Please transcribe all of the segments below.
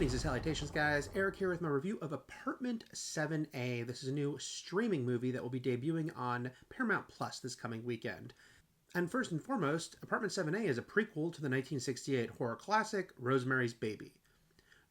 Greetings and salutations, guys. Eric here with my review of Apartment 7A. This is a new streaming movie that will be debuting on Paramount Plus this coming weekend. And first and foremost, Apartment 7A is a prequel to the 1968 horror classic Rosemary's Baby.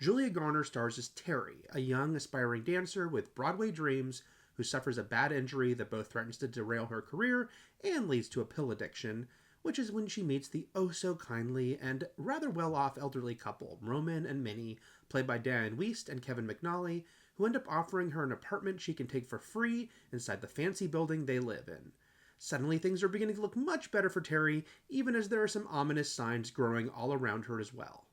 Julia Garner stars as Terry, a young aspiring dancer with Broadway dreams who suffers a bad injury that both threatens to derail her career and leads to a pill addiction, which is when she meets the oh-so-kindly and rather well-off elderly couple, Roman and Minnie, played by Diane Wiest and Kevin McNally, who end up offering her an apartment she can take for free inside the fancy building they live in. Suddenly things are beginning to look much better for Terry, even as there are some ominous signs growing all around her as well.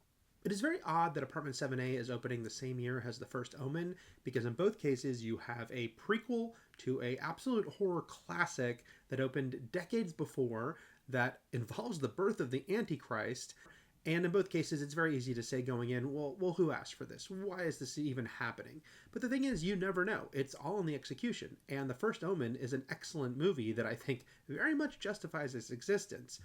It is very odd that Apartment 7A is opening the same year as The First Omen, because in both cases you have a prequel to an absolute horror classic that opened decades before, that involves the birth of the Antichrist, and in both cases it's very easy to say going in, well, who asked for this? Why is this even happening? But the thing is, you never know. It's all in the execution, and The First Omen is an excellent movie that I think very much justifies its existence.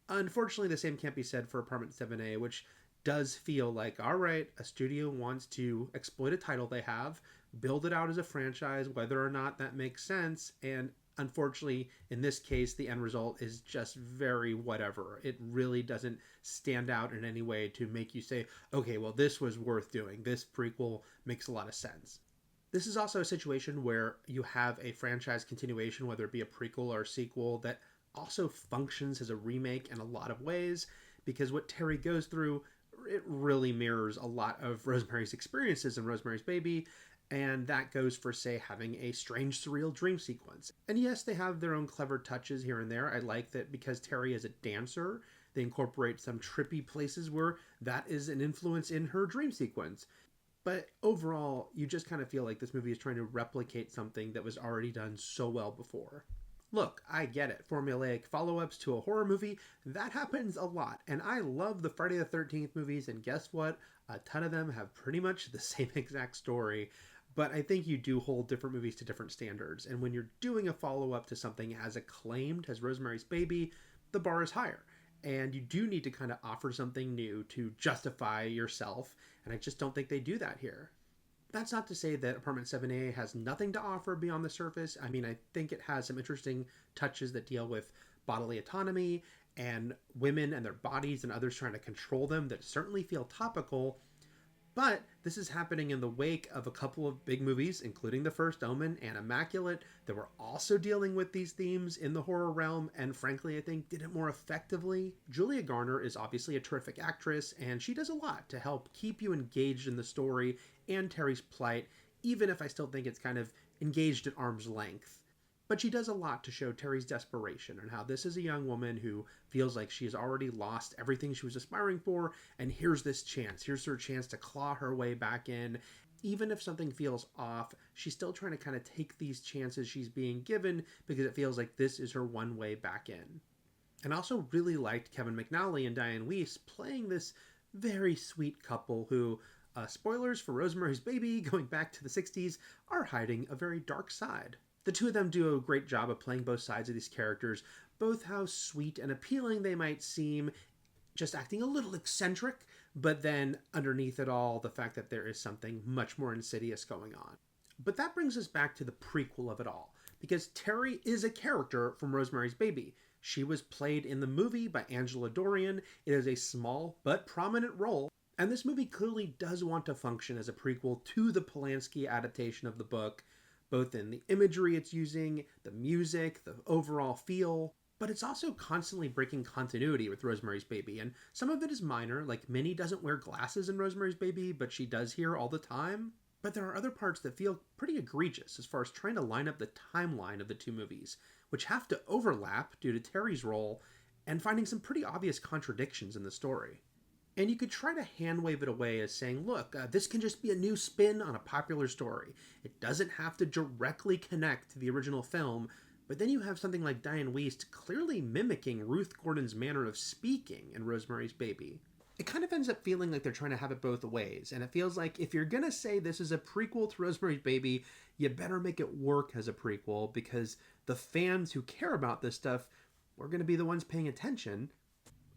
Unfortunately, the same can't be said for Apartment 7A, which does feel like, all right, a studio wants to exploit a title they have, build it out as a franchise, whether or not that makes sense, and unfortunately, in this case, the end result is just very whatever. It really doesn't stand out in any way to make you say, okay, well, this was worth doing. This prequel makes a lot of sense. This is also a situation where you have a franchise continuation, whether it be a prequel or a sequel, that also functions as a remake in a lot of ways, because what Terry goes through, it really mirrors a lot of Rosemary's experiences in Rosemary's Baby, and that goes for, say, having a strange, surreal dream sequence. And yes, they have their own clever touches here and there. I like that because Terry is a dancer, they incorporate some trippy places where that is an influence in her dream sequence. But overall, you just kind of feel like this movie is trying to replicate something that was already done so well before. Look, I get it. Formulaic follow-ups to a horror movie, that happens a lot. And I love the Friday the 13th movies, and guess what? A ton of them have pretty much the same exact story. But I think you do hold different movies to different standards. And when you're doing a follow-up to something as acclaimed as Rosemary's Baby, the bar is higher. And you do need to kind of offer something new to justify yourself. And I just don't think they do that here. That's not to say that Apartment 7A has nothing to offer beyond the surface. I mean, I think it has some interesting touches that deal with bodily autonomy and women and their bodies and others trying to control them that certainly feel topical. But this is happening in the wake of a couple of big movies, including The First Omen and Immaculate, that were also dealing with these themes in the horror realm, and frankly, I think did it more effectively. Julia Garner is obviously a terrific actress, and she does a lot to help keep you engaged in the story and Terry's plight, even if I still think it's kind of engaged at arm's length. But she does a lot to show Terry's desperation and how this is a young woman who feels like she has already lost everything she was aspiring for, and here's this chance. Here's her chance to claw her way back in. Even if something feels off, she's still trying to kind of take these chances she's being given because it feels like this is her one way back in. And I also really liked Kevin McNally and Diane Wiest playing this very sweet couple who, spoilers for Rosemary's Baby, going back to the 60s, are hiding a very dark side. The two of them do a great job of playing both sides of these characters, both how sweet and appealing they might seem, just acting a little eccentric, but then underneath it all, the fact that there is something much more insidious going on. But that brings us back to the prequel of it all, because Terry is a character from Rosemary's Baby. She was played in the movie by Angela Dorian. It is a small but prominent role, and this movie clearly does want to function as a prequel to the Polanski adaptation of the book, both in the imagery it's using, the music, the overall feel, but it's also constantly breaking continuity with Rosemary's Baby, and some of it is minor, like Minnie doesn't wear glasses in Rosemary's Baby, but she does here all the time. But there are other parts that feel pretty egregious as far as trying to line up the timeline of the two movies, which have to overlap due to Terry's role, and finding some pretty obvious contradictions in the story. And you could try to hand-wave it away as saying, look, this can just be a new spin on a popular story. It doesn't have to directly connect to the original film, but then you have something like Diane Wiest clearly mimicking Ruth Gordon's manner of speaking in Rosemary's Baby. It kind of ends up feeling like they're trying to have it both ways, and it feels like if you're gonna say this is a prequel to Rosemary's Baby, you better make it work as a prequel, because the fans who care about this stuff are gonna be the ones paying attention.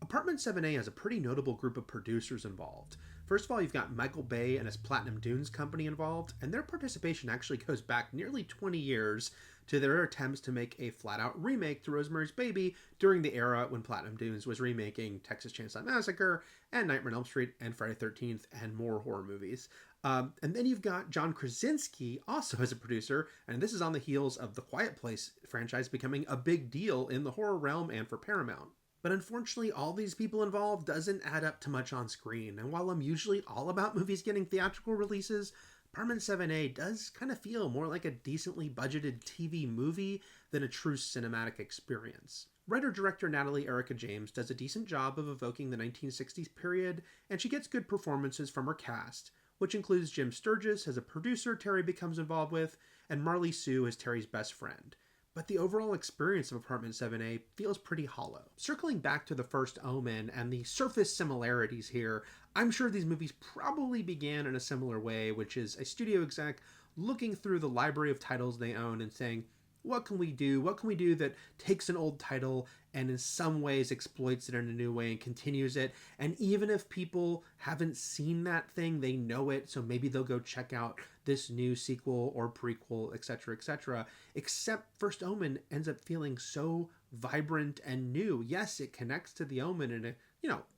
Apartment 7A has a pretty notable group of producers involved. First of all, you've got Michael Bay and his Platinum Dunes company involved, and their participation actually goes back nearly 20 years to their attempts to make a flat out remake to Rosemary's Baby during the era when Platinum Dunes was remaking Texas Chainsaw Massacre and Nightmare on Elm Street and Friday the 13th and more horror movies. And then you've got John Krasinski also as a producer, and this is on the heels of the Quiet Place franchise becoming a big deal in the horror realm and for Paramount. But unfortunately, all these people involved doesn't add up to much on screen, and while I'm usually all about movies getting theatrical releases, Apartment 7A does kind of feel more like a decently budgeted TV movie than a true cinematic experience. Writer-director Natalie Erica James does a decent job of evoking the 1960s period, and she gets good performances from her cast, which includes Jim Sturgis as a producer Terry becomes involved with, and Marley Sue as Terry's best friend. But the overall experience of Apartment 7A feels pretty hollow. Circling back to the first Omen and the surface similarities here, I'm sure these movies probably began in a similar way, which is a studio exec looking through the library of titles they own and saying, what can we do? What can we do that takes an old title and in some ways exploits it in a new way and continues it? And even if people haven't seen that thing, they know it, so maybe they'll go check out this new sequel or prequel, etc., etc. Except First Omen ends up feeling so vibrant and new. Yes, it connects to the Omen in a,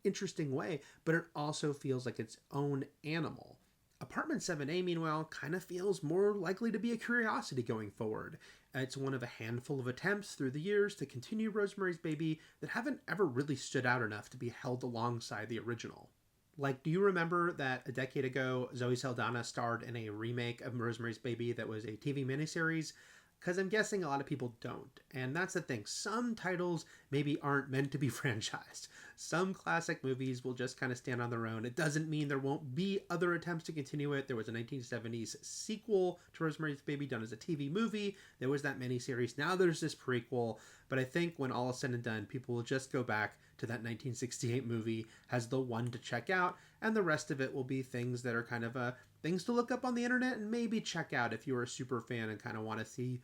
interesting way, but it also feels like its own animal. Apartment 7A, meanwhile, kind of feels more likely to be a curiosity going forward. It's one of a handful of attempts through the years to continue Rosemary's Baby that haven't ever really stood out enough to be held alongside the original. Like, do you remember that a decade ago, Zoe Saldana starred in a remake of Rosemary's Baby that was a TV miniseries? Because I'm guessing a lot of people don't. And that's the thing. Some titles maybe aren't meant to be franchised. Some classic movies will just kind of stand on their own. It doesn't mean there won't be other attempts to continue it. There was a 1970s sequel to Rosemary's Baby done as a TV movie. There was that miniseries. Now there's this prequel. But I think when all is said and done, people will just go back to that 1968 movie as the one to check out. And the rest of it will be things that are kind of things to look up on the internet and maybe check out if you're a super fan and kind of want to see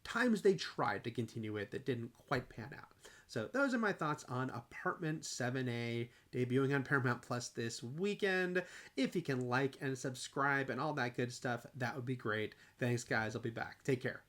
times they tried to continue it that didn't quite pan out. So those are my thoughts on Apartment 7A debuting on Paramount Plus this weekend. If you can like and subscribe and all that good stuff, that would be great. Thanks, guys. I'll be back. Take care.